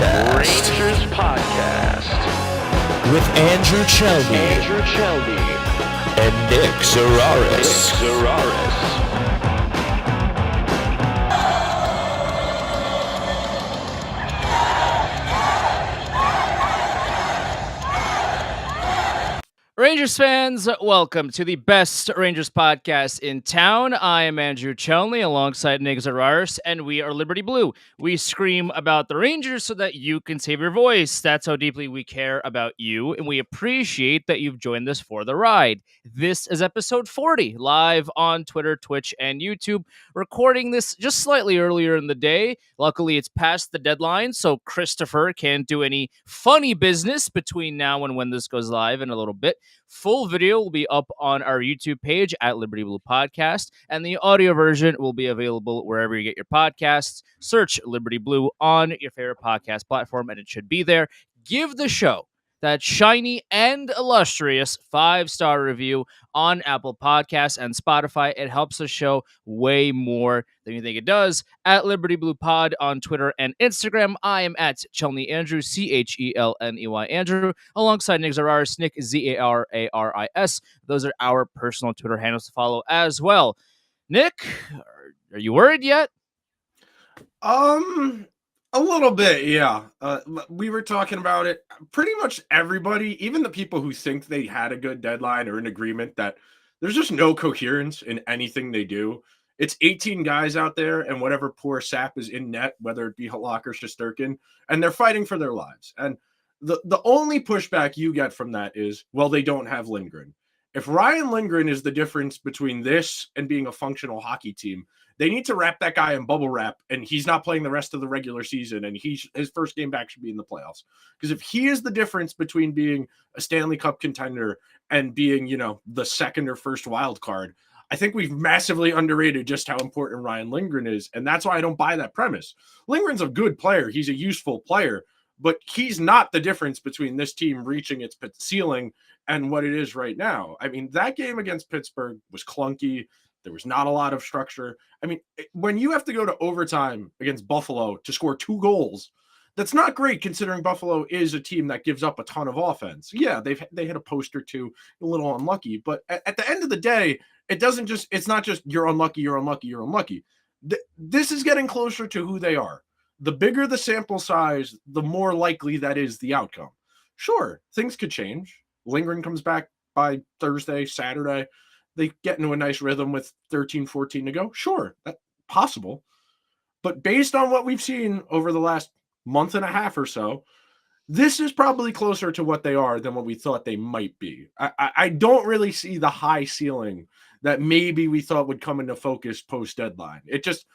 Podcast. Rangers Podcast. With Andrew Chelby. And Nick Zararis. Rangers fans, welcome to the best Rangers podcast in town. I am Andrew Chelney alongside Nick Zararis, and we are Liberty Blue. We scream about the Rangers so that you can save your voice. That's how deeply we care about you, and we appreciate that you've joined us for the ride. This is episode 40, live on Twitter, Twitch, and YouTube. Recording this just slightly earlier in the day. Luckily, it's past the deadline, so Christopher can't do any funny business between now and when this goes live in a little bit. Full video will be up on our YouTube page at Liberty Blue Podcast, and the audio version will be available wherever you get your podcasts. Search Liberty Blue on your favorite podcast platform, and it should be there. Give the show that shiny and illustrious 5-star review on Apple Podcasts and Spotify. It helps the show way more than you think it does. At Liberty Blue Pod on Twitter and Instagram. I am at Chelney Andrew, CHELNEY Andrew, alongside Nick Zararis, Nick ZARARIS. Those are our personal Twitter handles to follow as well. Nick, are you worried yet? A little bit, yeah. We were talking about it. Pretty much everybody, even the people who think they had a good deadline, are in agreement that there's just no coherence in anything they do. It's 18 guys out there, and whatever poor sap is in net, whether it be Halak or Shesterkin, and they're fighting for their lives. And the only pushback you get from that is, well, they don't have Lindgren. If Ryan Lindgren is the difference between this and being a functional hockey team, they need to wrap that guy in bubble wrap, and he's not playing the rest of the regular season, and his first game back should be in the playoffs. Because if he is the difference between being a Stanley Cup contender and being, the second or first wild card, I think we've massively underrated just how important Ryan Lindgren is, and that's why I don't buy that premise. Lindgren's a good player. He's a useful player, but he's not the difference between this team reaching its ceiling and what it is right now. I mean, that game against Pittsburgh was clunky. There was not a lot of structure. I mean, when you have to go to overtime against Buffalo to score 2 goals, that's not great considering Buffalo is a team that gives up a ton of offense. Yeah, they hit a post or two, a little unlucky, but at the end of the day, it's not just you're unlucky. This is getting closer to who they are. The bigger the sample size, the more likely that is the outcome. Sure, things could change. Lindgren comes back by Thursday, Saturday. They get into a nice rhythm with 13, 14 to go. Sure, that's possible. But based on what we've seen over the last month and a half or so, this is probably closer to what they are than what we thought they might be. I don't really see the high ceiling that maybe we thought would come into focus post-deadline. It just,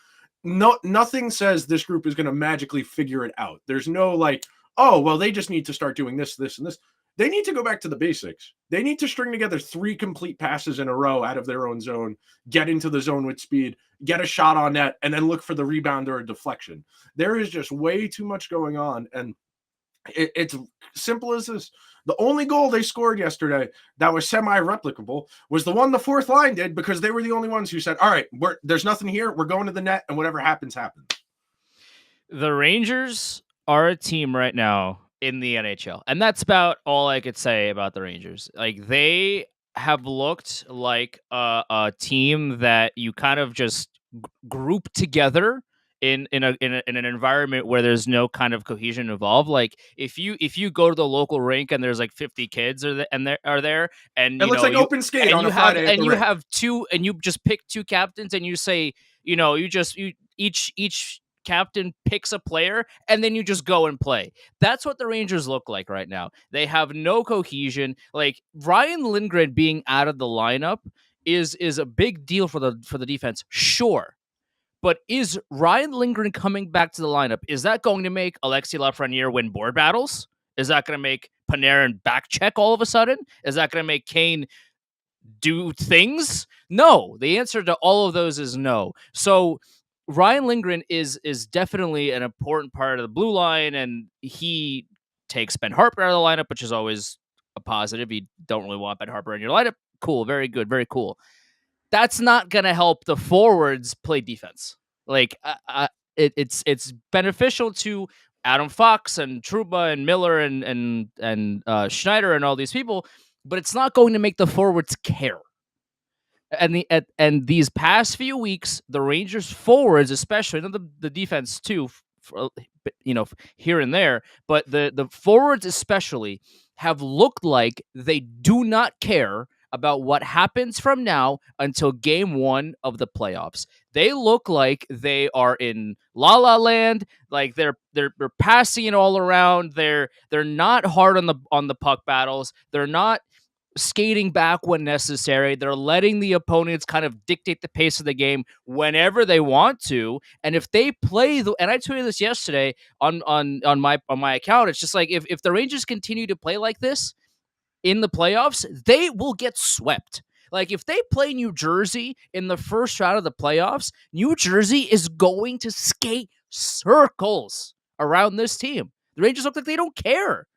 nothing says this group is going to magically figure it out. There's no they just need to start doing this, this, and this. They need to go back to the basics. They need to string together 3 complete passes in a row out of their own zone, get into the zone with speed, get a shot on net, and then look for the rebound or a deflection. There is just way too much going on, and it's simple as this. The only goal they scored yesterday that was semi-replicable was the one the fourth line did, because they were the only ones who said, all right, there's nothing here. We're going to the net, and whatever happens, happens. The Rangers are a team right now in the NHL, and that's about all I could say about the Rangers. Like, they have looked like a team that you kind of just group together in an environment where there's no kind of cohesion involved. Like, if you go to the local rink and there's like 50 kids are there, and it looks like open skate on a Friday, and you have 2, and you just pick 2 captains, and you say, each captain picks a player, and then you just go and play. That's what the Rangers look like right now. They have no cohesion. Like, Ryan Lindgren being out of the lineup is a big deal for the defense, sure. But is Ryan Lindgren coming back to the lineup, is that going to make Alexis Lafreniere win board battles? Is that going to make Panarin back check all of a sudden? Is that going to make Kane do things? No. The answer to all of those is no. So Ryan Lindgren is definitely an important part of the blue line, and he takes Ben Harper out of the lineup, which is always a positive. You don't really want Ben Harper in your lineup. Cool. Very good. Very cool. That's not going to help the forwards play defense. Like, it's beneficial to Adam Fox and Truba and Miller and Schneider and all these people, but it's not going to make the forwards care. And these past few weeks, the Rangers forwards, especially, and the defense too, here and there, but the forwards especially have looked like they do not care about what happens from now until game 1 of the playoffs. They look like they are in la la land, like they're passing it all around. They're not hard on the puck battles. They're not skating back when necessary. They're letting the opponents kind of dictate the pace of the game whenever they want to. And if they play and I tweeted this yesterday on my account, it's just like if the Rangers continue to play like this in the playoffs, they will get swept. Like if they play New Jersey in the first round of the playoffs, New Jersey is going to skate circles around this team. The Rangers look like they don't care.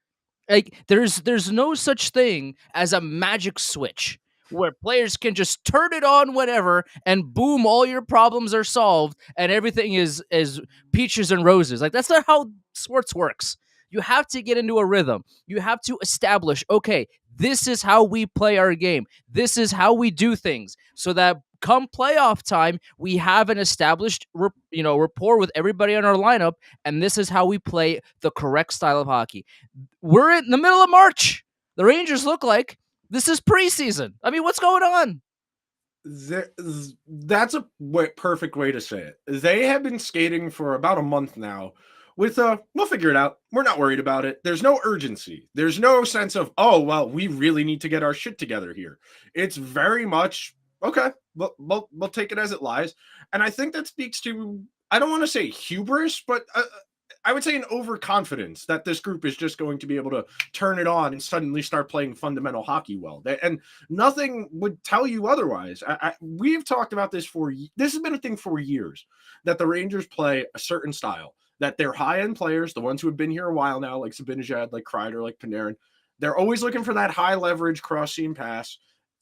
Like there's no such thing as a magic switch where players can just turn it on whenever and boom, all your problems are solved and everything is peaches and roses. Like that's not how sports works. You have to get into a rhythm. You have to establish, okay, this is how we play our game. This is how we do things so that come playoff time, we have an established rapport with everybody on our lineup, and this is how we play the correct style of hockey. We're in the middle of March. The Rangers look like this is preseason. I mean, what's going on? That's a perfect way to say it. They have been skating for about a month now with we'll figure it out. We're not worried about it. There's no urgency. There's no sense of, oh, well, we really need to get our shit together here. It's very much, okay, we'll take it as it lies. And I think that speaks to, I don't want to say hubris, but I would say an overconfidence that this group is just going to be able to turn it on and suddenly start playing fundamental hockey well. And nothing would tell you otherwise. We've talked about this this has been a thing for years, that the Rangers play a certain style, that they're high-end players, the ones who have been here a while now, like Zibanejad, like Kreider, like Panarin, they're always looking for that high leverage cross-seam pass.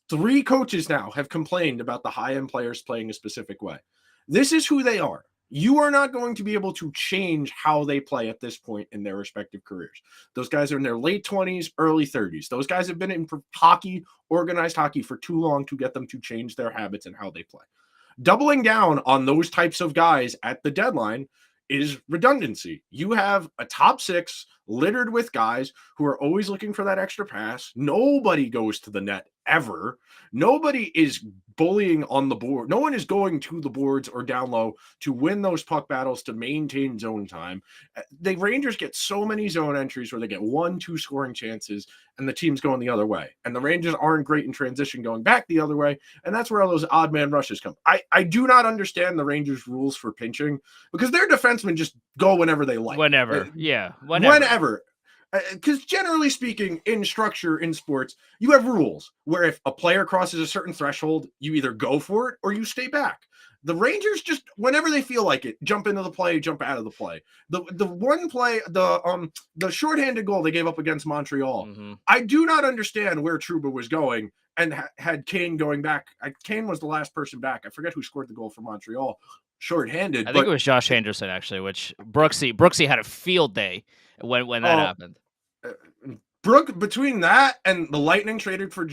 3 coaches now have complained about the high-end players playing a specific way. This is who they are. You are not going to be able to change how they play at this point in their respective careers. Those guys are in their late 20s, early 30s. Those guys have been in hockey, organized hockey, for too long to get them to change their habits and how they play. Doubling down on those types of guys at the deadline is redundancy. You have a top 6 littered with guys who are always looking for that extra pass. Nobody goes to the net ever. Nobody is bullying on the board. No one is going to the boards or down low to win those puck battles, to maintain zone time. The Rangers get so many zone entries where they get 1-2 scoring chances and the team's going the other way. And the Rangers aren't great in transition going back the other way. And that's where all those odd man rushes come. I do not understand the Rangers rules for pinching, because their defensemen just go whenever they like. Whenever. Because generally speaking, in structure in sports, you have rules where if a player crosses a certain threshold, you either go for it or you stay back. The Rangers just, whenever they feel like it, jump into the play, jump out of the play. The one play, the shorthanded goal they gave up against Montreal, I do not understand where Trouba was going and had Kane going back. Kane was the last person back. I forget who scored the goal for Montreal, shorthanded. I think it was Josh Anderson, actually, which Brooksy had a field day when that happened. Between that and the Lightning trading for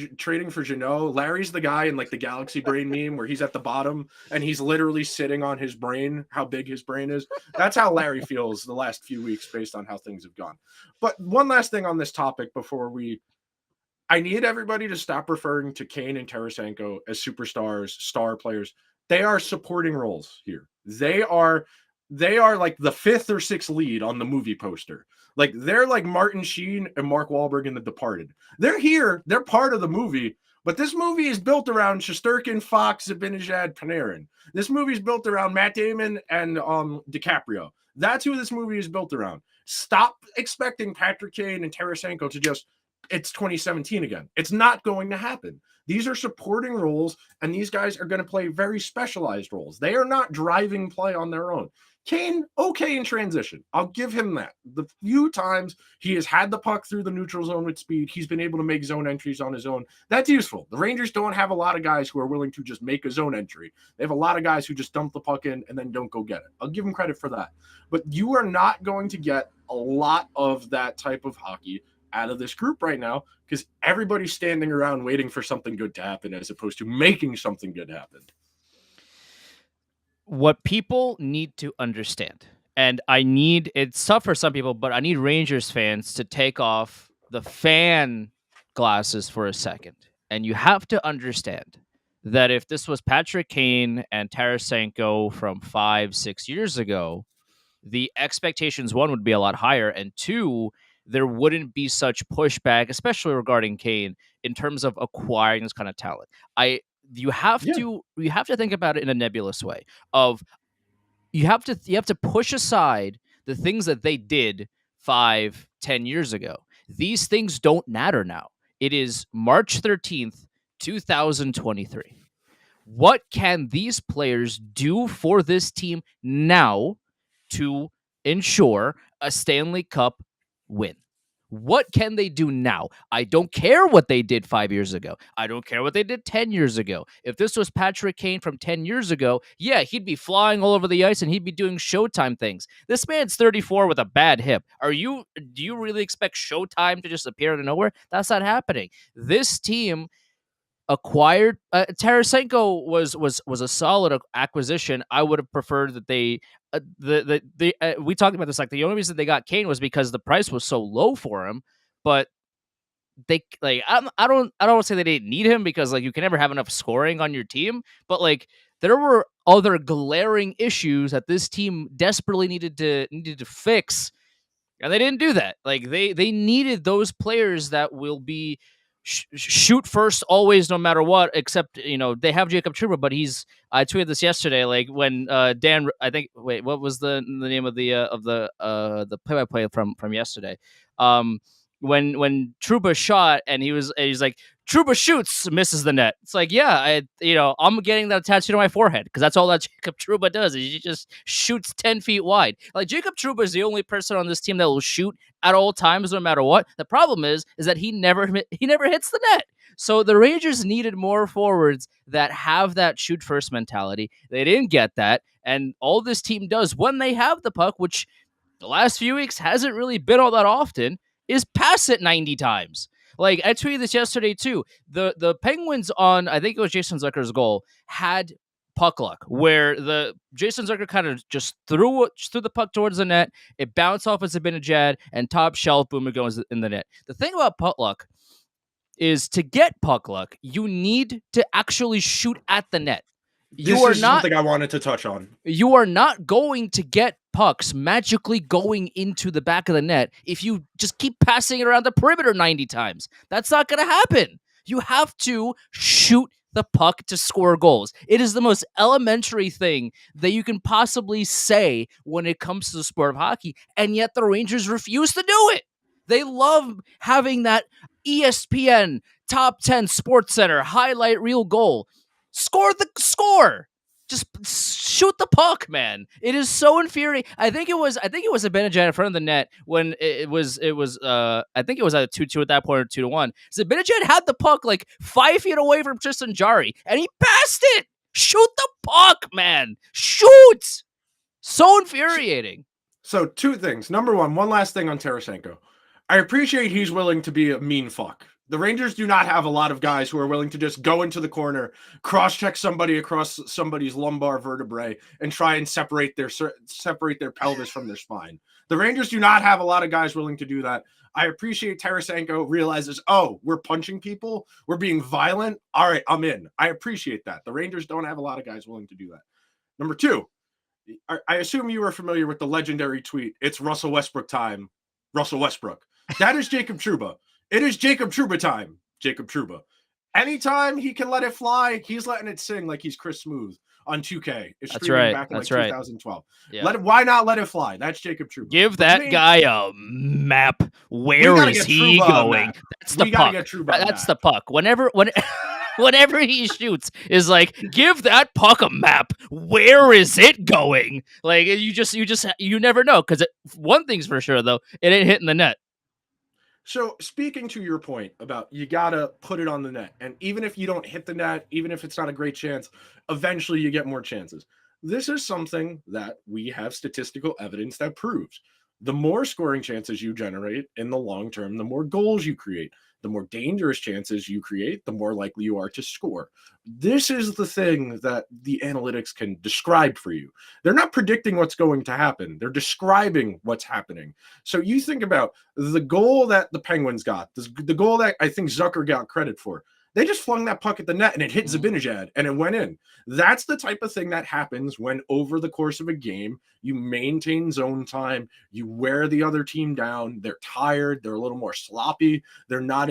Jeannot, Larry's the guy in like the Galaxy Brain meme where he's at the bottom and he's literally sitting on his brain, how big his brain is. That's how Larry feels the last few weeks based on how things have gone. But one last thing on this topic before I need everybody to stop referring to Kane and Tarasenko as superstars, star players. They are supporting roles here. They are like the 5th or 6th lead on the movie poster. Like they're like Martin Sheen and Mark Wahlberg in The Departed. They're here. They're part of the movie. But this movie is built around Shesterkin, Fox, Zibanejad, Panarin. This movie is built around Matt Damon and DiCaprio. That's who this movie is built around. Stop expecting Patrick Kane and Tarasenko to just, it's 2017 again. It's not going to happen. These are supporting roles, and these guys are going to play very specialized roles. They are not driving play on their own. Kane, okay in transition. I'll give him that. The few times he has had the puck through the neutral zone with speed, he's been able to make zone entries on his own. That's useful. The Rangers don't have a lot of guys who are willing to just make a zone entry. They have a lot of guys who just dump the puck in and then don't go get it. I'll give him credit for that. But you are not going to get a lot of that type of hockey out of this group right now because everybody's standing around waiting for something good to happen as opposed to making something good happen. What people need to understand, and it's tough for some people, but I need Rangers fans to take off the fan glasses for a second. And you have to understand that if this was Patrick Kane and Tarasenko from 5-6 years ago, the expectations, one, would be a lot higher, and two, there wouldn't be such pushback, especially regarding Kane, in terms of acquiring this kind of talent. You have to think about it in a nebulous way of you have to push aside the things that they did 5-10 years ago. These things don't matter now. It is March 13th, 2023. What can these players do for this team now to ensure a Stanley Cup win? What can they do now? I don't care what they did 5 years ago. I don't care what they did 10 years ago. If this was Patrick Kane from 10 years ago, yeah, he'd be flying all over the ice and he'd be doing Showtime things. This man's 34 with a bad hip. Do you really expect Showtime to just appear out of nowhere? That's not happening. This team acquired Tarasenko was a solid acquisition. I would have preferred that they we talked about this, like the only reason they got Kane was because the price was so low for him, but they like I don't want to say they didn't need him because like you can never have enough scoring on your team, but like there were other glaring issues that this team desperately needed to fix, and they didn't do that. Like they needed those players that will be shoot first always, no matter what. Except they have Jacob Trouba, but I tweeted this yesterday. Like when Dan, I think. Wait, what was the name of the play-by-play from yesterday? When Trouba shot and he's like, Trouba shoots, misses the net. It's like, yeah, I'm getting that tattooed on my forehead because that's all that Jacob Trouba does. He just shoots 10 feet wide. Like Jacob Trouba is the only person on this team that will shoot at all times, no matter what. The problem is that he never hits the net. So the Rangers needed more forwards that have that shoot first mentality. They didn't get that, and all this team does when they have the puck, which the last few weeks hasn't really been all that often, is pass it 90 times. Like I tweeted this yesterday too. The Penguins on, I think it was Jason Zucker's goal, had puck luck where the Jason Zucker kind of just threw the puck towards the net. It bounced off as Zibanejad and top shelf, boom, it goes in the net. The thing about puck luck is to get puck luck, you need to actually shoot at the net. This is something I wanted to touch on. You are not going to get pucks magically going into the back of the net if you just keep passing it around the perimeter 90 times. That's not going to happen. You have to shoot the puck to score goals. It is the most elementary thing that you can possibly say when it comes to the sport of hockey, and yet the Rangers refuse to do it. They love having that ESPN Top 10 Sports Center highlight reel goal. Score. Just shoot the puck, man. It is so infuriating. I think it was Zibanejad in front of the net when it was I think it was at 2-2 at that point, or 2-1. Zibanejad had the puck like 5 feet away from Tristan Jarry, and he passed it. Shoot the puck, man. Shoot. So infuriating. So two things. Number one last thing on Tarasenko. I appreciate he's willing to be a mean fuck. The Rangers do not have a lot of guys who are willing to just go into the corner, cross-check somebody across somebody's lumbar vertebrae, and try and separate their pelvis from their spine. The Rangers do not have a lot of guys willing to do that. I appreciate Tarasenko realizes, oh, we're punching people, we're being violent. All right, I'm in. I appreciate that. The Rangers don't have a lot of guys willing to do that. Number two, I assume you are familiar with the legendary tweet, "It's Russell Westbrook time, Russell Westbrook." That is Jacob Trouba. It is Jacob Trouba time, Jacob Trouba. Anytime he can let it fly, he's letting it sing like he's Chris Smooth. on 2K. It's That's streaming right. back in That's like right. 2012. Yeah. Why not let it fly? That's Jacob Trouba. Give But to that me, guy a map. we Where gotta is get he Trouba a going? map. That's the We gotta puck. get Trouba That's back. the puck. Whenever he shoots, is like, give that puck a map. Where is it going? Like you never know, because one thing's for sure though, it ain't hitting the net. So speaking to your point about you gotta put it on the net, and even if you don't hit the net, even if it's not a great chance, eventually you get more chances. This is something that we have statistical evidence that proves. The more scoring chances you generate in the long term, the more goals you create, the more dangerous chances you create, the more likely you are to score. This is the thing that the analytics can describe for you. They're not predicting what's going to happen, they're describing what's happening. So you think about the goal that the Penguins got, the goal that I think Zucker got credit for. They just flung that puck at the net and it hit Zibanejad and it went in. That's the type of thing that happens when over the course of a game, you maintain zone time, you wear the other team down, they're tired, they're a little more sloppy, they're not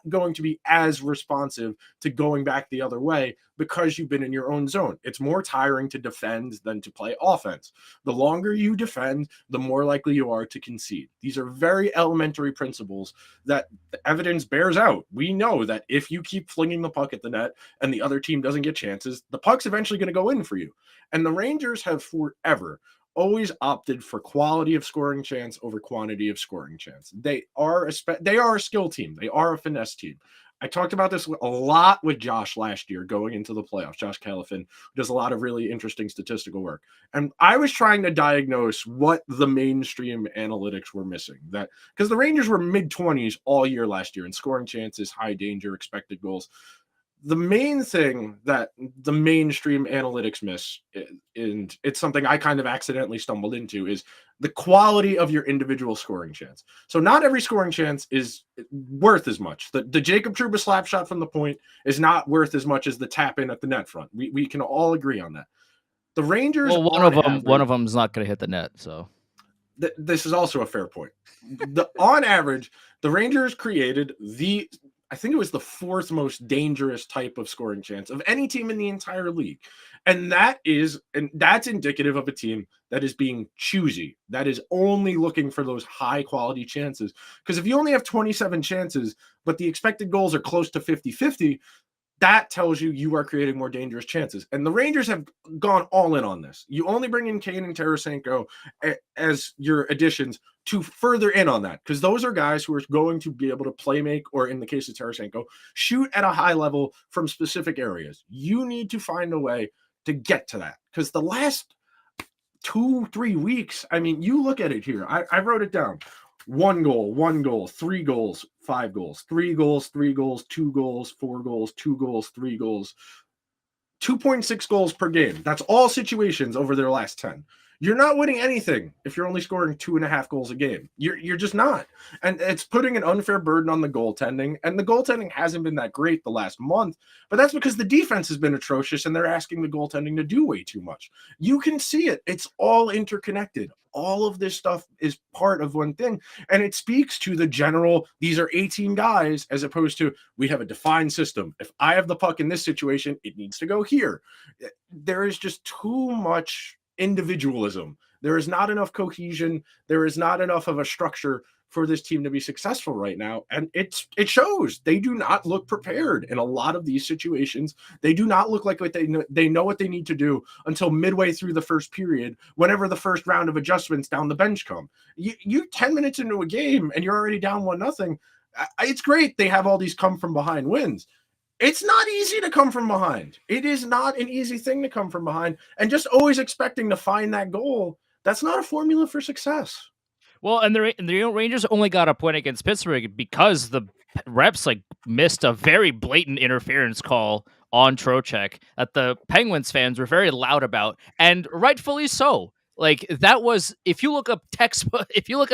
going to be as responsive to going back the other way because you've been in your own zone. It's more tiring to defend than to play offense. The longer you defend, the more likely you are to concede. These are very elementary principles that the evidence bears out. We know that if you keep flinging the puck at the net and the other team doesn't get chances, the puck's eventually going to go in for you. And the Rangers have forever always opted for quality of scoring chance over quantity of scoring chance. They are a skill team. They are a finesse team. I talked about this a lot with Josh last year going into the playoffs. Josh Califin, who does a lot of really interesting statistical work. And I was trying to diagnose what the mainstream analytics were missing. That because the Rangers were mid-20s all year last year in scoring chances, high danger, expected goals. The main thing that the mainstream analytics miss, and it's something I kind of accidentally stumbled into, is the quality of your individual scoring chance. So not every scoring chance is worth as much. The Jacob Trouba slap shot from the point is not worth as much as the tap in at the net front. We can all agree on that. The Rangers, Well, one of them's not going to hit the net, so this is also a fair point. On average, the Rangers created I think it was the fourth most dangerous type of scoring chance of any team in the entire league. And that's indicative of a team that is being choosy, that is only looking for those high quality chances. Because if you only have 27 chances, but the expected goals are close to 50-50, that tells you are creating more dangerous chances. And the Rangers have gone all in on this. You only bring in Kane and Tarasenko as your additions to further in on that, because those are guys who are going to be able to play make, or in the case of Tarasenko, shoot at a high level from specific areas. You need to find a way to get to that, because the last 2-3 weeks, I mean, you look at it here. I wrote it down. 1 goal, 3 goals, 5 goals, 3 goals, 3 goals, 2 goals, 4 goals, 2 goals, 3 goals, 2.6 goals per game. That's all situations over their last 10. You're not winning anything if you're only scoring 2.5 goals a game. You're just not. And it's putting an unfair burden on the goaltending. And the goaltending hasn't been that great the last month, but that's because the defense has been atrocious and they're asking the goaltending to do way too much. You can see it. It's all interconnected. All of this stuff is part of one thing. And it speaks to the general, these are 18 guys, as opposed to we have a defined system. If I have the puck in this situation, it needs to go here. There is just too much individualism. There is not enough cohesion. There is not enough of a structure for this team to be successful right now. And it shows. They do not look prepared in a lot of these situations. They do not look like what they know what they need to do until midway through the first period, whenever the first round of adjustments down the bench come. You 10 minutes into a game and you're already down 1-0. It's great they have all these come from behind wins. It's not easy to come from behind. It is not an easy thing to come from behind. And just always expecting to find that goal, that's not a formula for success. Well, and the Rangers only got a point against Pittsburgh because the Reps missed a very blatant interference call on Trocheck that the Penguins fans were very loud about, and rightfully so. That was, if you look up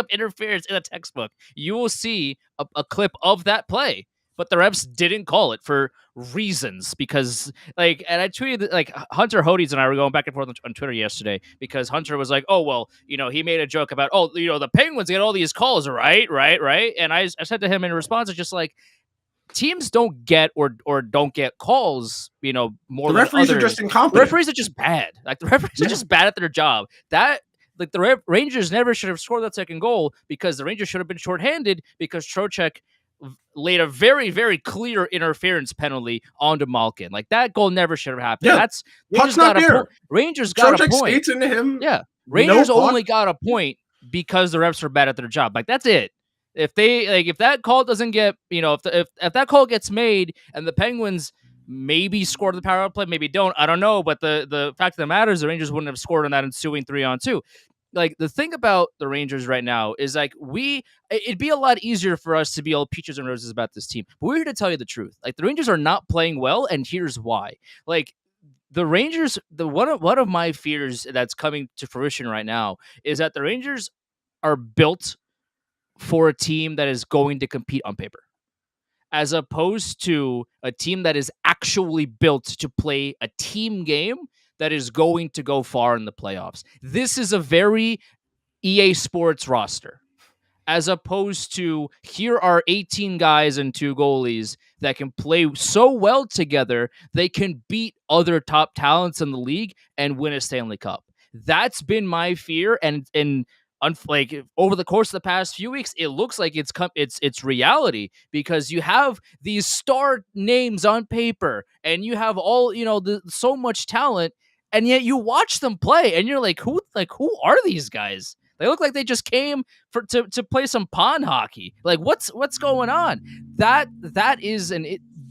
interference in a textbook, you will see a clip of that play. But the Reps didn't call it for reasons, because and I tweeted Hunter Hodes and I were going back and forth on Twitter yesterday, because Hunter was like, oh, well, he made a joke about, the Penguins get all these calls, right. And I said to him in response, it's just teams don't get or don't get calls, more The than referees are others. just The incompetent. referees are just bad. Like the referees are just bad at their job. That like the Rangers never should have scored that second goal because the Rangers should have been shorthanded because Trocheck laid a very, very clear interference penalty onto Malkin. Like that goal never should have happened. Yeah. That's Puck's not there. Rangers got a Trocheck point. skates into him. Yeah. No Rangers puck. only got a point because the refs were bad at their job. Like that's it. If that call doesn't get, if that call gets made and the Penguins maybe score the power play, maybe don't, I don't know. But the fact of the matter is the Rangers wouldn't have scored on that ensuing 3-on-2. Like the thing about the Rangers right now is like it'd be a lot easier for us to be all peaches and roses about this team. But we're here to tell you the truth. Like the Rangers are not playing well, and here's why. Like the Rangers, one of my fears that's coming to fruition right now is that the Rangers are built for a team that is going to compete on paper, as opposed to a team that is actually built to play a team game that is going to go far in the playoffs. This is a very EA Sports roster, as opposed to here are 18 guys and 2 goalies that can play so well together, they can beat other top talents in the league and win a Stanley Cup. That's been my fear, and like over the course of the past few weeks, it looks like it's reality because you have these star names on paper and you have all so much talent, and yet you watch them play and you're like, who are these guys? They look like they just came to play some pond hockey. Like what's going on? That is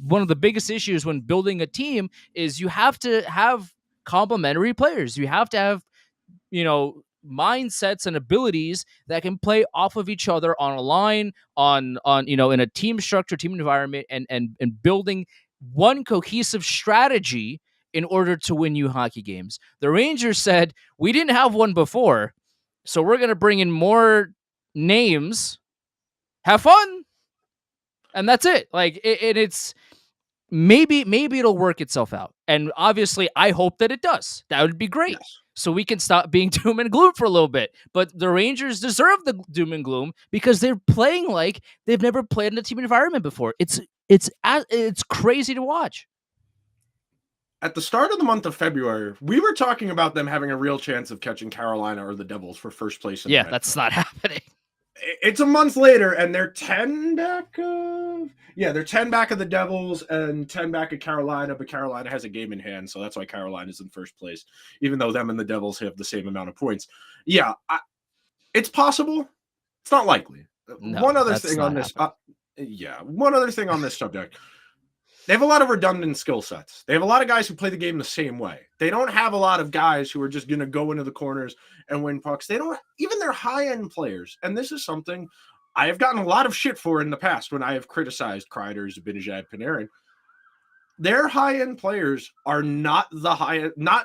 one of the biggest issues when building a team is you have to have complementary players. You have to have mindsets and abilities that can play off of each other on a line, on in a team structure, team environment, and building one cohesive strategy in order to win you hockey games. The Rangers said, we didn't have one before, so we're going to bring in more names, have fun, and that's it. Like it's maybe it'll work itself out. And obviously, I hope that it does. That would be great. Yes. So we can stop being doom and gloom for a little bit. But the Rangers deserve the doom and gloom because they're playing like they've never played in a team environment before. It's crazy to watch. At the start of the month of February, we were talking about them having a real chance of catching Carolina or the Devils for first place. Yeah, that's not happening. It's a month later, and they're 10 back of... Yeah, they're 10 back of the Devils and 10 back of Carolina, but Carolina has a game in hand, so that's why Carolina's in first place, even though them and the Devils have the same amount of points. Yeah, it's possible. It's not likely. No, one other thing on this... one other thing on this subject. They have a lot of redundant skill sets. They have a lot of guys who play the game the same way. They don't have a lot of guys who are just going to go into the corners and win pucks. They don't, even their high-end players. And this is something I have gotten a lot of shit for in the past when I have criticized Kreider, Zibanejad, Panarin. Their high-end players are not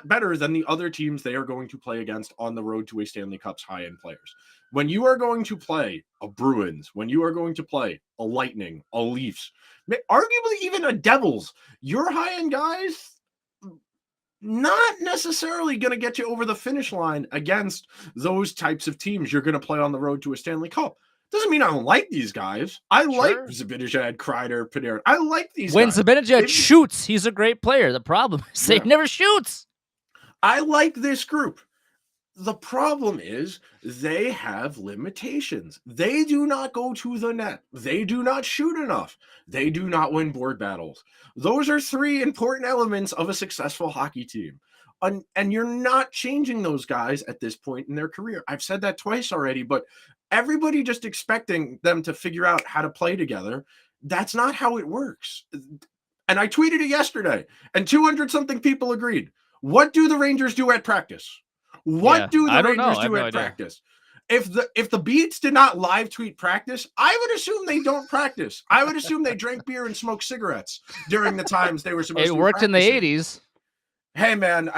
better than the other teams they are going to play against on the road to a Stanley Cup's high-end players. When you are going to play a Bruins, when you are going to play a Lightning, a Leafs, arguably even a Devils, your high-end guys not necessarily going to get you over the finish line against those types of teams you're going to play on the road to a Stanley Cup. Doesn't mean I don't like these guys. I like Zibanejad, Kreider, Panarin. I like these when guys. When Zibanejad shoots, he's a great player. The problem is he never shoots. I like this group. The problem is they have limitations. They do not go to the net. They do not shoot enough. They do not win board battles. Those are 3 important elements of a successful hockey team. And you're not changing those guys at this point in their career. I've said that twice already, but everybody just expecting them to figure out how to play together, that's not how it works. And I tweeted it yesterday, and 200-something people agreed. What do the Rangers do at practice? What do the Rangers do at practice? If the Beats did not live tweet practice, I would assume they don't practice. I would assume they drank beer and smoked cigarettes during the times they were supposed to. It worked in the 80s. Hey, man,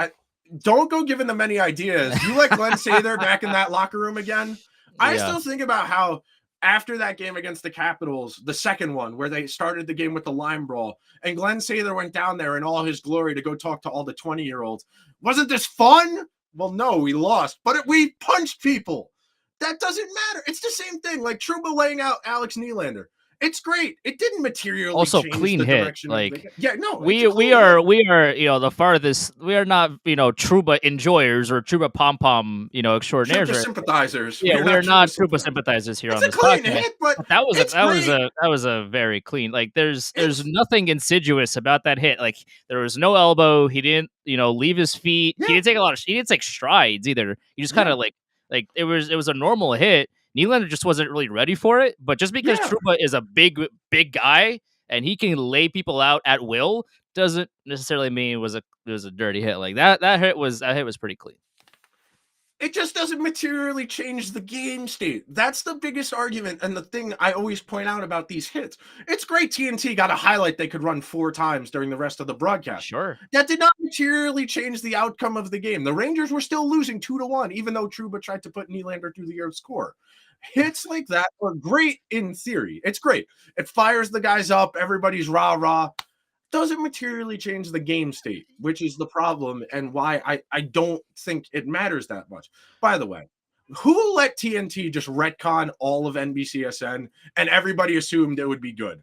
don't go giving them any ideas. You let Glenn Sather back in that locker room again? I still think about how after that game against the Capitals, the second one where they started the game with the line brawl, and Glenn Sather went down there in all his glory to go talk to all the 20-year-olds. Wasn't this fun? Well, no, we lost, but we punched people. That doesn't matter. It's the same thing, like Trouba laying out Alex Nylander. It's great. It didn't materially Also, change clean the hit. direction of the Like game. Yeah, no, it's we a we clean hit. are we are the farthest. We are not Truba enjoyers or Truba pom pom extraordinaires. Trooper sympathizers. Yeah, we not are not Trooper Truba sympathizers here It's on a this clean podcast. hit, but But that was it's great. that was a very clean. Like there's It's nothing insidious about that hit. Like there was no elbow. He didn't leave his feet. Yeah. He didn't take he didn't take strides either. He just kind Yeah. of like it was a normal hit. Nylander just wasn't really ready for it. But just because Yeah. Trouba is a big guy and he can lay people out at will doesn't necessarily mean it was a dirty hit. Like that hit was pretty clean. It just doesn't materially change the game state. That's the biggest argument and the thing I always point out about these hits. It's great TNT got a highlight they could run 4 times during the rest of the broadcast. Sure. That did not materially change the outcome of the game. The Rangers were still losing 2-1, even though Trouba tried to put Nylander through the air to score. Hits like that are great in theory. It's great. It fires the guys up. Everybody's rah-rah. Doesn't materially change the game state, which is the problem and why I don't think it matters that much. By the way, who let TNT just retcon all of NBCSN and everybody assumed it would be good?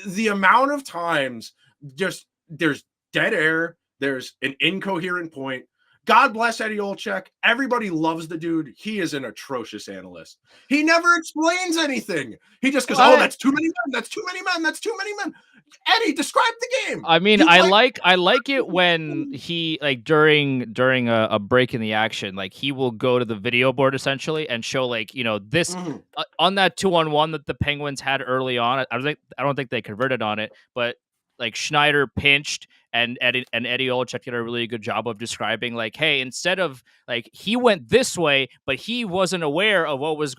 The amount of times just there's dead air, there's an incoherent point. God bless Eddie Olczyk. Everybody loves the dude. He is an atrocious analyst. He never explains anything. He just goes, "Oh, that's too many men. That's too many men. That's too many men." Eddie, describe the game. I mean, I like it when he during a break in the action, like he will go to the video board essentially and show this on that 2-on-1 that the Penguins had early on. I don't think they converted on it, but like Schneider pinched and Eddie Olczyk did a really good job of describing hey, instead of he went this way, but he wasn't aware of what was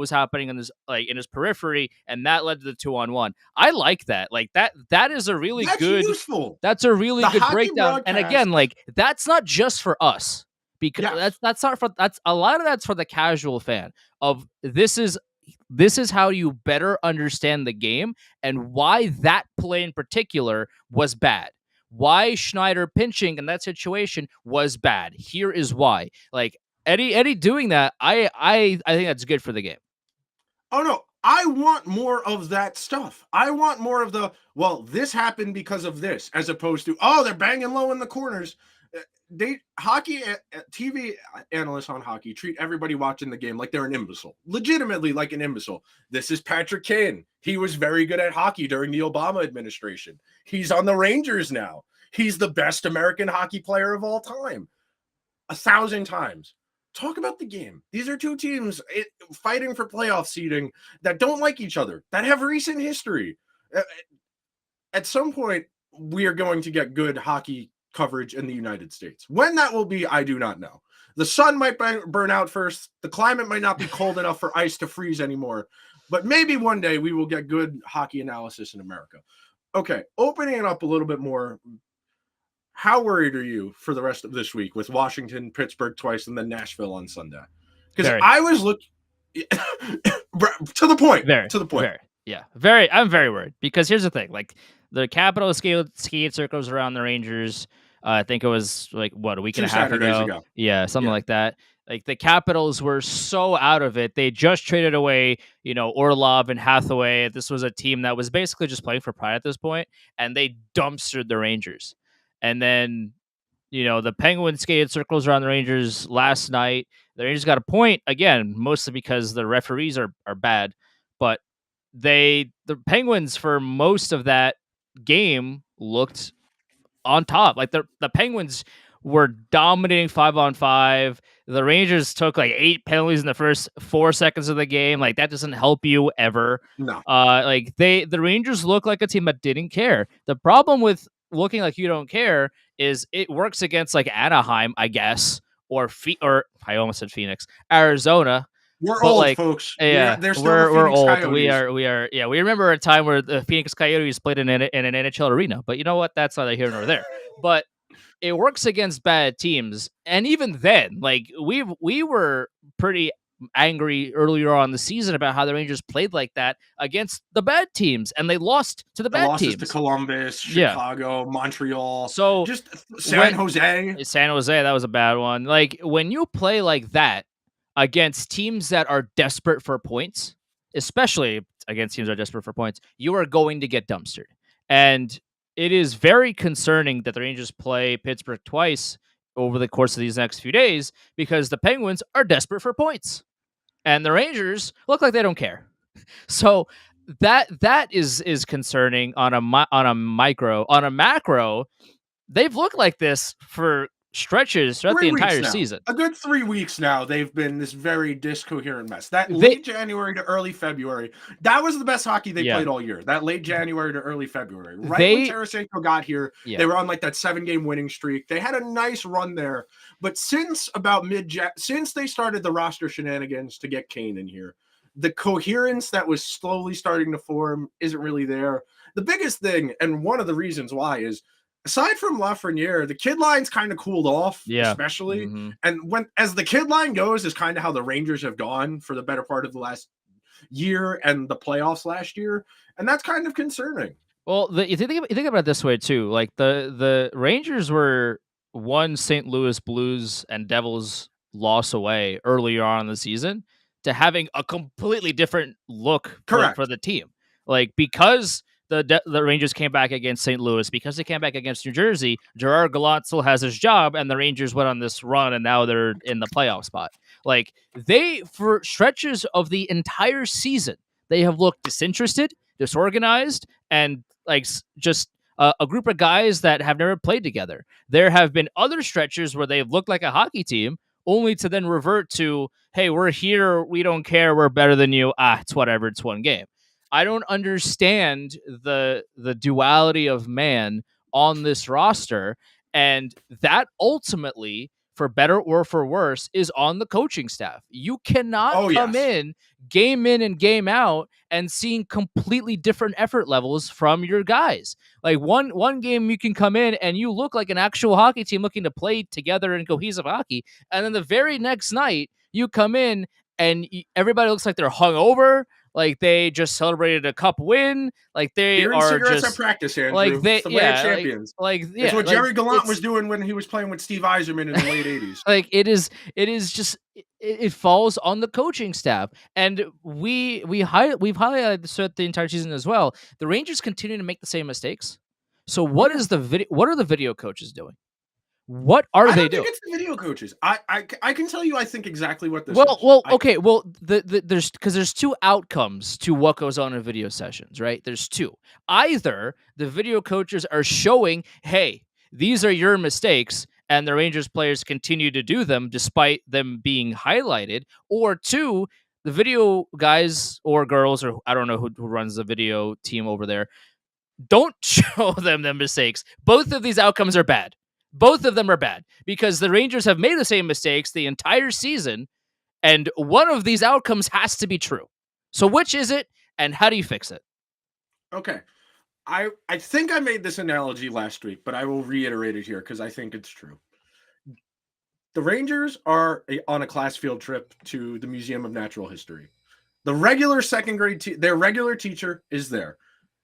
happening in his periphery, and that led to the 2-on-1. I like that. That is a really good useful. That's a really good breakdown. And again, that's not just for us. Because that's a lot of that's for the casual fan of this is how you better understand the game and why that play in particular was bad. Why Schneider pinching in that situation was bad. Here is why. Eddie doing that, I think that's good for the game. Oh no, I want more of that stuff. I want more of this happened because of this, as opposed to, they're banging low in the corners. TV analysts on hockey treat everybody watching the game like they're an imbecile, legitimately like an imbecile. This is Patrick Kane. He was very good at hockey during the Obama administration. He's on the Rangers now. He's the best American hockey player of all time. 1,000 times. Talk about the game. These are two teams fighting for playoff seeding that don't like each other, that have recent history. At some point, we are going to get good hockey coverage in the United States. When that will be, I do not know. The sun might burn out first. The climate might not be cold enough for ice to freeze anymore. But maybe one day we will get good hockey analysis in America. Okay, opening it up a little bit more. How worried are you for the rest of this week with Washington, Pittsburgh twice, and then Nashville on Sunday? Because I was looking to the point. To the point. Very. I'm very worried because here's the thing: the Capitol skated circles around the Rangers. I think it was a week and a half ago. Yeah, something like that. The Capitals were so out of it. They just traded away, Orlov and Hathaway. This was a team that was basically just playing for pride at this point, and they dumpstered the Rangers. And then, the Penguins skated circles around the Rangers last night. The Rangers got a point again, mostly because the referees are bad. But the Penguins for most of that game looked on top. The Penguins were dominating 5-on-5. The Rangers took 8 penalties in the first 4 seconds of the game. That doesn't help you ever. No. The Rangers look like a team that didn't care. The problem with looking like you don't care is it works against Anaheim, I guess, or I almost said Phoenix, Arizona. We're old, folks. Yeah, we're old. Coyotes. We are. Yeah, we remember a time where the Phoenix Coyotes played in an NHL arena. But you know what? That's neither here nor there. But it works against bad teams, and even then, we were pretty angry earlier on in the season about how the Rangers played like that against the bad teams, and they lost to the bad teams. To Columbus, Chicago, Montreal. So just San Jose, that was a bad one. When you play like that against teams that are desperate for points, especially against teams that are desperate for points, you are going to get dumpstered. And it is very concerning that the Rangers play Pittsburgh twice over the course of these next few days because the Penguins are desperate for points. And the Rangers look like they don't care. So that is concerning on a micro. On a macro, they've looked like this for stretches throughout the entire season. A good 3 weeks now, they've been this very discoherent mess. That late January to early February, that was the best hockey they played all year. That late January to early February. When Tarasenko got here, they were on like that 7-game winning streak. They had a nice run there. But since about since they started the roster shenanigans to get Kane in here, the coherence that was slowly starting to form isn't really there. The biggest thing, and one of the reasons why, is aside from Lafreniere, the kid line's kind of cooled off, especially. Mm-hmm. And as the kid line goes, is kind of how the Rangers have gone for the better part of the last year and the playoffs last year. And that's kind of concerning. Well, you think about it this way too. Like the Rangers were one St. Louis Blues and Devils loss away earlier on in the season to having a completely different look for the team. Like, because the Rangers came back against St. Louis, because they came back against New Jersey, Gerard Gallant still has his job, and the Rangers went on this run, and now they're in the playoff spot. Like, they, for stretches of the entire season, they have looked disinterested, disorganized, and like just a group of guys that have never played together. There have been other stretches where they've looked like a hockey team, only to then revert to, hey, we're here, we don't care, we're better than you. It's whatever, it's one game. I don't understand the duality of man on this roster, and that ultimately, for better or for worse, is on the coaching staff. You cannot come in and game out and seeing completely different effort levels from your guys. Like one game you can come in and you look like an actual hockey team looking to play together in cohesive hockey, and then the very next night you come in and everybody looks like they're hungover. Like they just celebrated a cup win. Like they are just at practice, Andrew. Like they, it's the way of champions. It's what Jerry Gallant was doing when he was playing with Steve Yzerman in the late '80s. Like it is just it falls on the coaching staff, and we've highlighted this throughout the entire season as well. The Rangers continue to make the same mistakes. So what are the video coaches doing? What are they doing? I think it's the video coaches. I can tell you, I think exactly what this is. Okay. Well, there's two outcomes to what goes on in video sessions, right? There's two. Either the video coaches are showing, hey, these are your mistakes, and the Rangers players continue to do them despite them being highlighted, or two, the video guys or girls, or I don't know who runs the video team over there, don't show them the mistakes. Both of these outcomes are bad. Both of them are bad because the Rangers have made the same mistakes the entire season, and one of these outcomes has to be true. So which is it, and how do you fix it? Okay. I think I made this analogy last week, but I will reiterate it here because I think it's true. The Rangers are on a class field trip to the Museum of Natural History. The regular second grade, their regular teacher is there.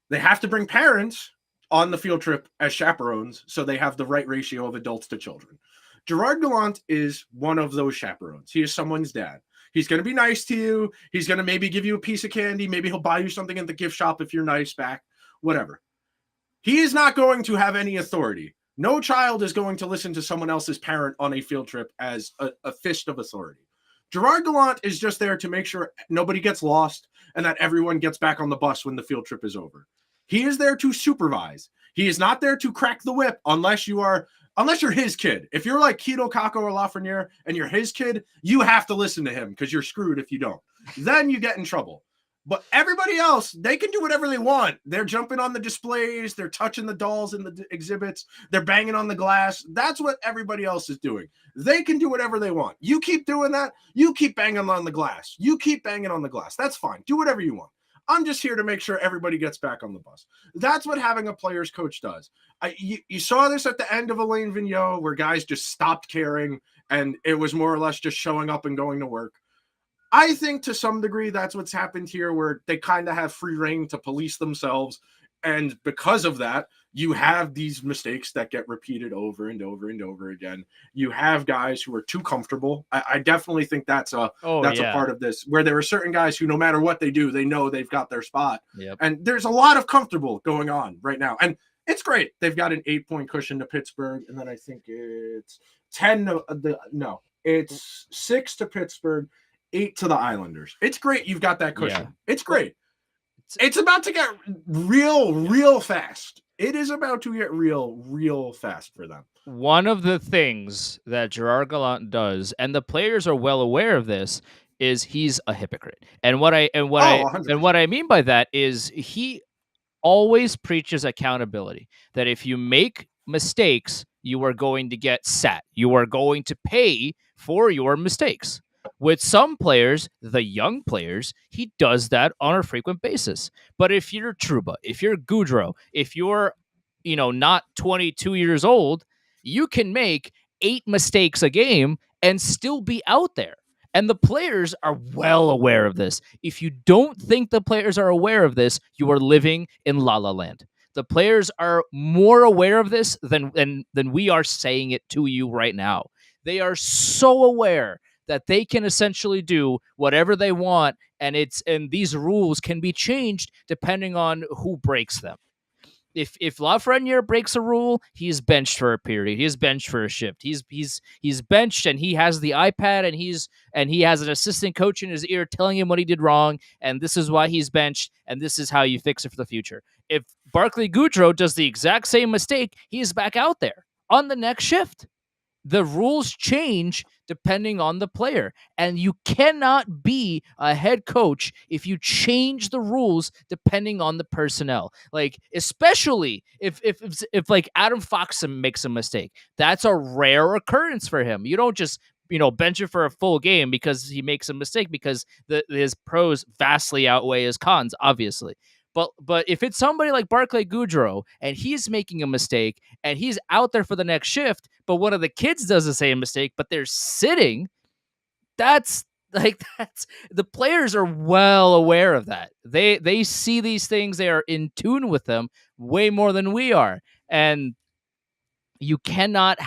They have to bring parents on the field trip as chaperones, so they have the right ratio of adults to children. Gerard Gallant is one of those chaperones. He is someone's dad. He's going to be nice to you. He's going to maybe give you a piece of candy. Maybe he'll buy you something at the gift shop if you're nice back, whatever. He is not going to have any authority. No child is going to listen to someone else's parent on a field trip as a fist of authority. Gerard Gallant is just there to make sure nobody gets lost and that everyone gets back on the bus when the field trip is over. He is there to supervise. He is not there to crack the whip unless you're his kid. If you're like Keto, Kakko, or Lafreniere and you're his kid, you have to listen to him because you're screwed if you don't. Then you get in trouble. But everybody else, they can do whatever they want. They're jumping on the displays. They're touching the dolls in the exhibits. They're banging on the glass. That's what everybody else is doing. They can do whatever they want. You keep doing that. You keep banging on the glass. You keep banging on the glass. That's fine. Do whatever you want. I'm just here to make sure everybody gets back on the bus. That's what having a player's coach does. You saw this at the end of Alain Vigneault where guys just stopped caring and it was more or less just showing up and going to work. I think to some degree that's what's happened here where they kind of have free reign to police themselves And because of that, you have these mistakes that get repeated over and over and over again. You have guys who are too comfortable. I definitely think that's a part of this, where there are certain guys who, no matter what they do, they know they've got their spot. Yep. And there's a lot of comfortable going on right now. And it's great. They've got an 8-point cushion to Pittsburgh. And then I think it's it's 6 to Pittsburgh, 8 to the Islanders. It's great. You've got that cushion. Yeah. It's great. It's about to get real fast. It is about to get real fast for them. One of the things that Gerard Gallant does, and the players are well aware of this, is he's a hypocrite. And what I mean by that is he always preaches accountability. That if you make mistakes, you are going to get sat. You are going to pay for your mistakes. With some players, the young players, he does that on a frequent basis. But if you're Trouba, if you're Gaudreau, if you're, not 22 years old, you can make 8 mistakes a game and still be out there. And the players are well aware of this. If you don't think the players are aware of this, you are living in La La Land. The players are more aware of this than we are saying it to you right now. They are so aware that they can essentially do whatever they want, and these rules can be changed depending on who breaks them. If Lafreniere breaks a rule, he's benched for a period. He's benched for a shift. He's benched, and he has the iPad, and he has an assistant coach in his ear telling him what he did wrong, and this is why he's benched, and this is how you fix it for the future. If Barclay Goodrow does the exact same mistake, he's back out there on the next shift. The rules change depending on the player, and you cannot be a head coach if you change the rules depending on the personnel. Like, especially if like Adam Fox makes a mistake, that's a rare occurrence for him. You don't just bench him for a full game because he makes a mistake, because his pros vastly outweigh his cons, obviously. But if it's somebody like Barclay Goodrow and he's making a mistake and he's out there for the next shift, but one of the kids does the same mistake, but they're sitting, that's the players are well aware of that. They see these things. They are in tune with them way more than we are. And you cannot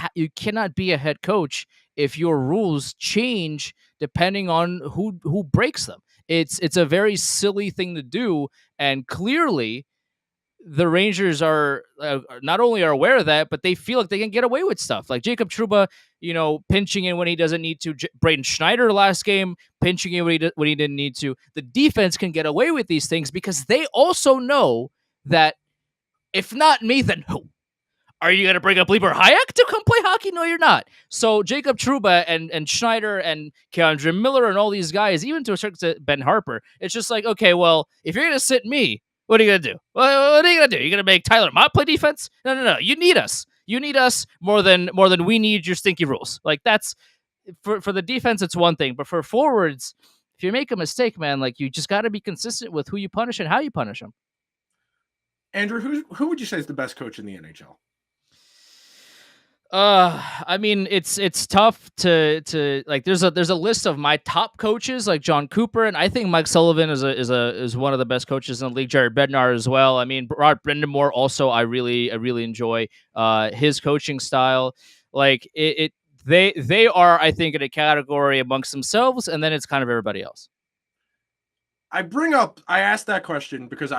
be a head coach if your rules change depending on who breaks them. It's a very silly thing to do, and clearly the Rangers are not only are aware of that, but they feel like they can get away with stuff. Like Jacob Trouba, pinching in when he doesn't need to. Braden Schneider last game, pinching in when he didn't need to. The defense can get away with these things because they also know that if not me, then who? Are you going to bring up Lieber Hayek to come play hockey? No, you're not. So Jacob Trouba and Schneider and Keandre Miller and all these guys, even to a certain extent Ben Harper, it's just like, okay, well, if you're going to sit me, what are you going to do? What are you going to do? You're going to make Tyler Mott play defense? No. You need us. You need us more than we need your stinky rules. Like, that's for the defense, it's one thing, but for forwards, if you make a mistake, man, like, you just got to be consistent with who you punish and how you punish them. Andrew, who would you say is the best coach in the NHL? I mean, it's tough to like. There's a list of my top coaches, like John Cooper, and I think Mike Sullivan is one of the best coaches in the league. Jared Bednar as well. I mean, Rod Brind'Amour also. I really enjoy his coaching style. Like they are, I think, in a category amongst themselves, and then it's kind of everybody else. I asked that question because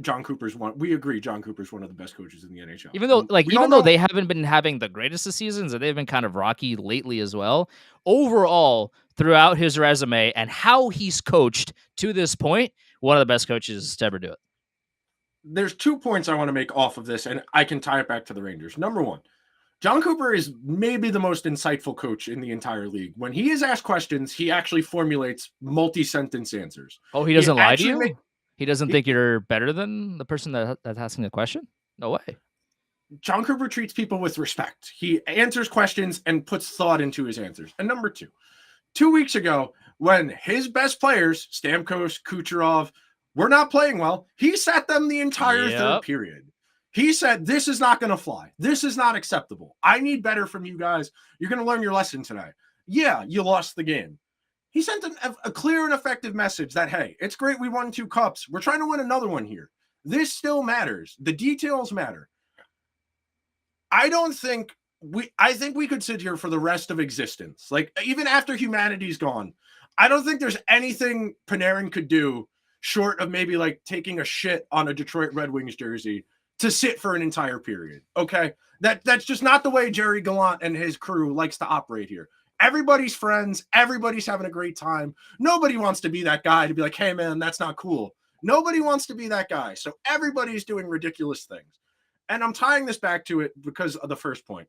John Cooper's one. We agree. John Cooper's one of the best coaches in the NHL. Even though they haven't been having the greatest of seasons, and they've been kind of rocky lately as well. Overall, throughout his resume and how he's coached to this point, one of the best coaches to ever do it. There's 2 points I want to make off of this, and I can tie it back to the Rangers. Number one, John Cooper is maybe the most insightful coach in the entire league. When he is asked questions, he actually formulates multi-sentence answers. Oh, he doesn't lie to you? He doesn't think you're better than the person that's asking the question? No way. John Cooper treats people with respect. He answers questions and puts thought into his answers. And number two, 2 weeks ago, when his best players, Stamkos, Kucherov, were not playing well, he sat them the entire third period. He said, this is not going to fly. This is not acceptable. I need better from you guys. You're going to learn your lesson today. Yeah, you lost the game. He sent a clear and effective message that, hey, it's great we won 2 cups. We're trying to win another one here. This still matters. The details matter. I think we could sit here for the rest of existence. Like, even after humanity's gone, I don't think there's anything Panarin could do short of maybe like taking a shit on a Detroit Red Wings jersey to sit for an entire period. Okay. That's just not the way Jerry Gallant and his crew likes to operate here. Everybody's friends. Everybody's having a great time. Nobody wants to be that guy to be like, hey man, that's not cool. Nobody wants to be that guy. So everybody's doing ridiculous things. And I'm tying this back to it because of the first point.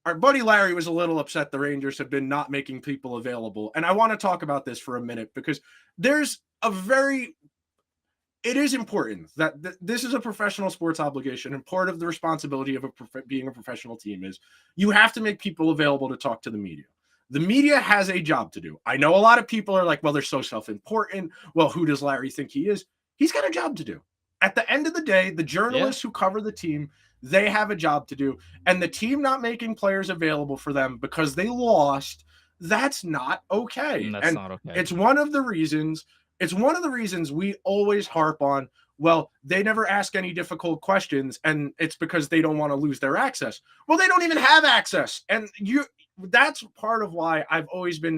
Our buddy Larry was a little upset the Rangers have been not making people available. And I want to talk about this for a minute because it is important that this is a professional sports obligation, and part of the responsibility of being a professional team is you have to make people available to talk to the media. The media has a job to do. I know a lot of people are like, well, they're so self-important. Well, who does Larry think he is? He's got a job to do. At the end of the day, the journalists who cover the team, they have a job to do. And the team not making players available for them because they lost, that's not okay. That's not okay. It's one of the reasons we always harp on, well, they never ask any difficult questions, and it's because they don't want to lose their access. Well, they don't even have access. And that's part of why I've always been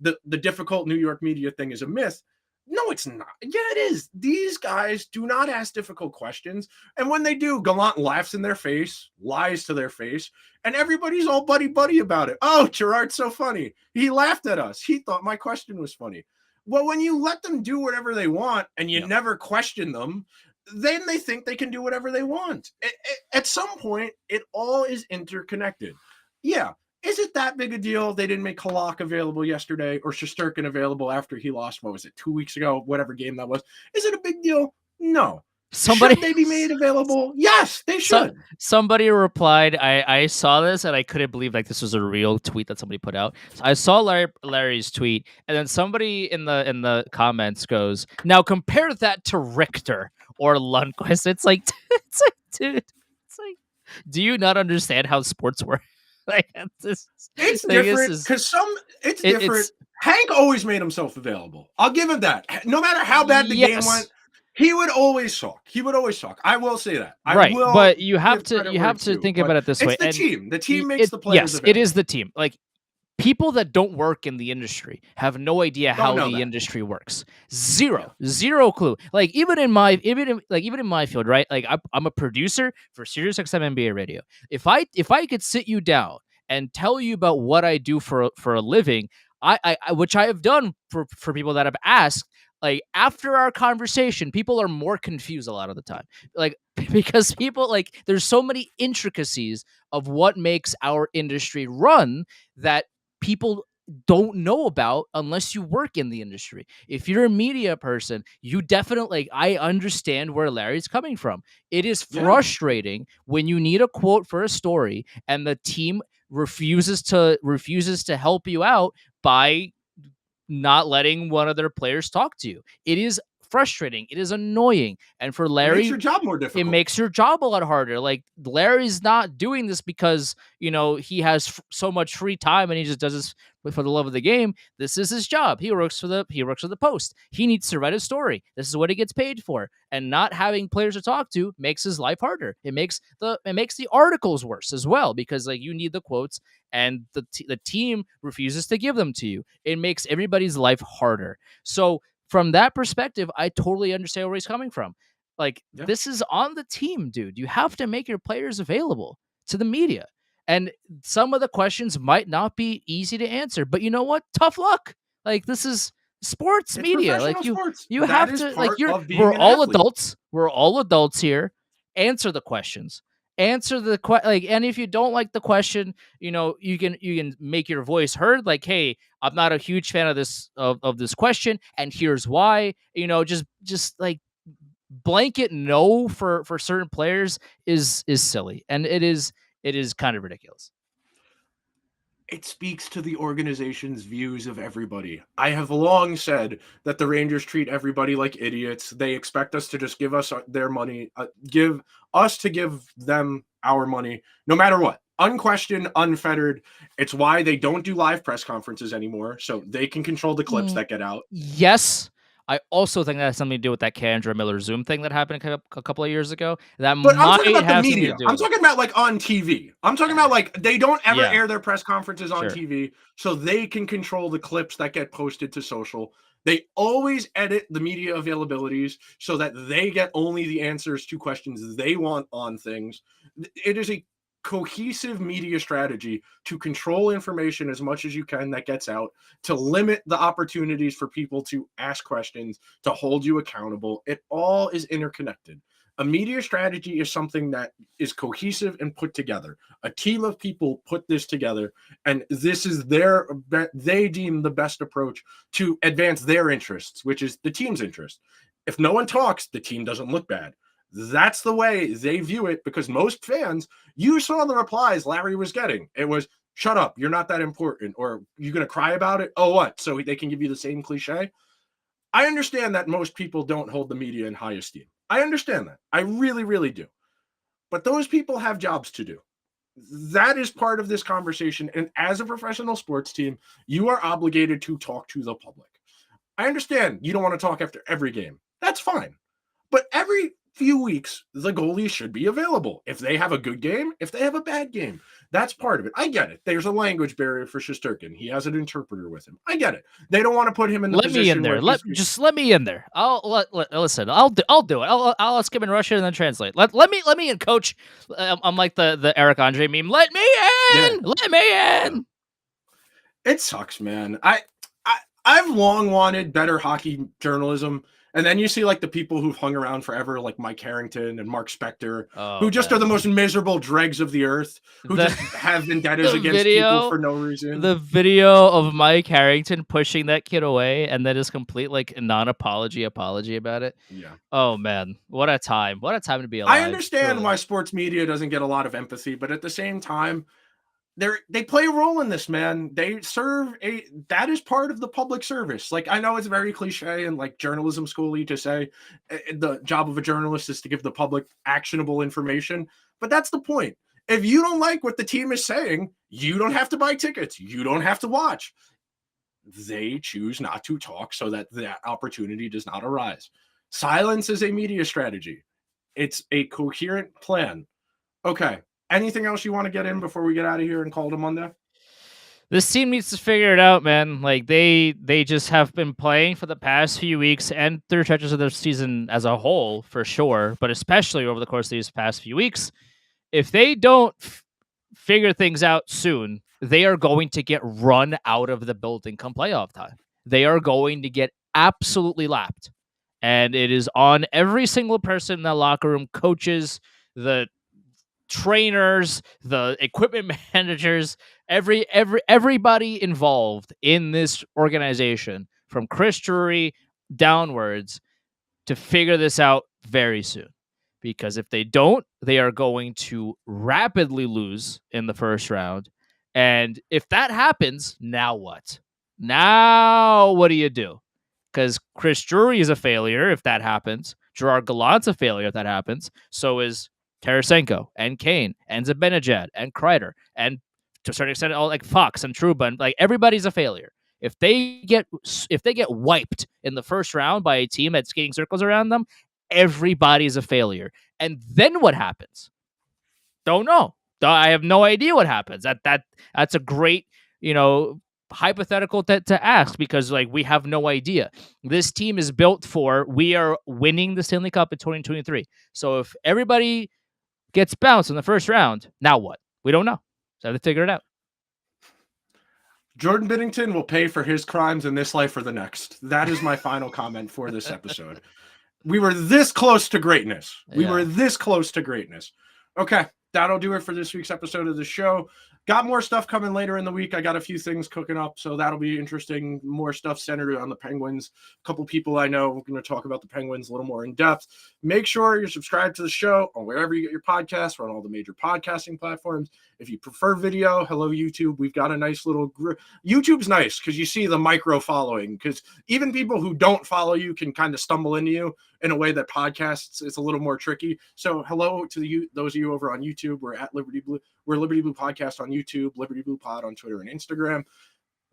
the difficult New York media thing is a myth. No, it's not. Yeah, it is. These guys do not ask difficult questions. And when they do, Gallant laughs in their face, lies to their face, and everybody's all buddy-buddy about it. Oh, Gerard's so funny. He laughed at us. He thought my question was funny. Well, when you let them do whatever they want and you never question them, then they think they can do whatever they want. At some point, it all is interconnected. Yeah. Is it that big a deal they didn't make Halak available yesterday or Shesterkin available after he lost, 2 weeks ago, whatever game that was? Is it a big deal? No. Should they be made available? Yes, they should. Somebody replied, I saw this and I couldn't believe this was a real tweet that somebody put out. So I saw Larry's tweet, and then somebody in the comments goes, now compare that to Richter or Lundqvist. It's like, dude, do you not understand how sports work? It's different because it's different. Hank always made himself available. I'll give him that. No matter how bad the game went, he would always talk. I will say that. But you have to think about it this way. It's the team. The team makes the players available. It is the team. Like, people that don't work in the industry have no idea how the industry works. Zero clue. Like, even in my field, right? Like, I'm a producer for SiriusXM NBA Radio. If I could sit you down and tell you about what I do for a living, I which I have done for people that have asked, like, after our conversation, people are more confused a lot of the time. Like, because people, like, there's so many intricacies of what makes our industry run that people don't know about unless you work in the industry. If you're a media person, you definitely, I understand where Larry's coming from. It is frustrating when you need a quote for a story and the team refuses to help you out by not letting one of their players talk to you. It is frustrating. It is annoying. And for Larry, it makes your job more difficult. It makes your job a lot harder. Like, Larry's not doing this because, he has so much free time and he just does this for the love of the game. This is his job. He works for the Post. He needs to write a story. This is what he gets paid for. And not having players to talk to makes his life harder. It makes the articles worse as well, because, like, you need the quotes and the team refuses to give them to you. It makes everybody's life harder. So from that perspective, I totally understand where he's coming from. Like, this is on the team, dude. You have to make your players available to the media. And some of the questions might not be easy to answer, but you know what? Tough luck. Like, this is sports media. Like, you have to, like, we're all adults. We're all adults here. Answer the questions. Answer the and if you don't like the question, you can make your voice heard. Like, hey, I'm not a huge fan of this question, and here's why. Just like, blanket no for certain players is silly, and it is kind of ridiculous. It speaks to the organization's views of everybody. I have long said that the Rangers treat everybody like idiots. They expect us to just give us their money, give them our money, no matter what. Unquestioned, unfettered. It's why they don't do live press conferences anymore, so they can control the clips that get out. Yes, I also think that has something to do with that Kendra Miller Zoom thing that happened a couple of years ago. That But I'm talking might about the have something to media. do I'm with it. talking about like on TV. I'm talking about like they don't ever Yeah. air their press conferences on Sure. TV, so they can control the clips that get posted to social. They always edit the media availabilities so that they get only the answers to questions they want on things. It is a cohesive media strategy to control information as much as you can that gets out, to limit the opportunities for people to ask questions, to hold you accountable. It all is interconnected. A media strategy is something that is cohesive and put together. A team of people put this together, and this is they deem the best approach to advance their interests, which is the team's interest. If no one talks, the team doesn't look bad. That's the way they view it, because most fans, you saw the replies Larry was getting. It was, shut up, you're not that important, or you're going to cry about it. Oh, what? So they can give you the same cliche. I understand that most people don't hold the media in high esteem. I understand that. I really, really do. But those people have jobs to do. That is part of this conversation. And as a professional sports team, you are obligated to talk to the public. I understand you don't want to talk after every game. That's fine. But every few weeks, the goalie should be available. If they have a good game, if they have a bad game, that's part of it. I get it. There's a language barrier for Shesterkin. He has an interpreter with him. I get it. They don't want to put him in the Let position me in there. where Let me in there. Listen. I'll do it. I'll ask him in Russian and then translate. Let me in, coach. I'm like the Eric Andre meme. Let me in. Yeah. Let me in. It sucks, man. I've long wanted better hockey journalism. And then you see like the people who've hung around forever, like Mike Harrington and Mark Spector, who just are the most miserable dregs of the earth, who just have vendettas against people for no reason. The video of Mike Harrington pushing that kid away and then his complete like non-apology apology about it. Yeah. Oh man, what a time! What a time to be alive. I understand why sports media doesn't get a lot of empathy, but at the same time, they play a role in this, man. They serve that is part of the public service. Like, I know it's very cliche and like journalism schooly to say the job of a journalist is to give the public actionable information, but that's the point. If you don't like what the team is saying, you don't have to buy tickets. You don't have to watch. They choose not to talk so that that opportunity does not arise. Silence is a media strategy. It's a coherent plan. Okay. Anything else you want to get in before we get out of here and call it a Monday? This team needs to figure it out, man. Like they just have been playing for the past few weeks and through stretches of their season as a whole, for sure, but especially over the course of these past few weeks. If they don't figure things out soon, they are going to get run out of the building come playoff time. They are going to get absolutely lapped. And it is on every single person in that locker room, coaches, the trainers, the equipment managers, everybody involved in this organization from Chris Drury downwards to figure this out very soon. Because if they don't, they are going to rapidly lose in the first round. And if that happens, now what? Now what do you do? Because Chris Drury is a failure if that happens. Gerard Gallant's a failure if that happens. So is Tarasenko and Kane and Zibanejad and Kreider and to a certain extent all like Fox and Trouba and like everybody's a failure. If they get wiped in the first round by a team that's skating circles around them, everybody's a failure. And then what happens? Don't know. I have no idea what happens. That's a great, hypothetical to ask because like we have no idea. This team is built for we are winning the Stanley Cup in 2023. So if everybody gets bounced in the first round, now what? We don't know. So I have to figure it out. Jordan Binnington will pay for his crimes in this life or the next. That is my final comment for this episode. We were this close to greatness. We were this close to greatness. Okay, that'll do it for this week's episode of the show. Got more stuff coming later in the week. I got a few things cooking up, so that'll be interesting. More stuff centered on the Penguins. A couple people I know, we're going to talk about the Penguins a little more in depth. Make sure you're subscribed to the show on wherever you get your podcasts. We're on all the major podcasting platforms. If you prefer video, hello, YouTube. We've got a nice little group. YouTube's nice because you see the micro following, because even people who don't follow you can kind of stumble into you in a way that podcasts is a little more tricky. So hello to those of you over on YouTube. We're at Liberty Blue. We're Liberty Blue Podcast on YouTube, Liberty Blue Pod on Twitter and Instagram.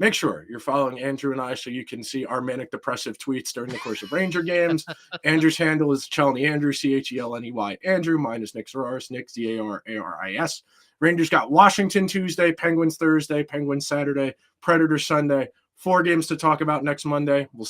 make sure you're following Andrew and I so you can see our manic depressive tweets during the course of Ranger games. Andrew's handle is Chelney Andrew, Chelney Andrew. Mine is Nick Zararis, Nick Zararis. Rangers got Washington Tuesday, Penguins Thursday, Penguins Saturday, Predators Sunday. 4 games to talk about next Monday. We'll see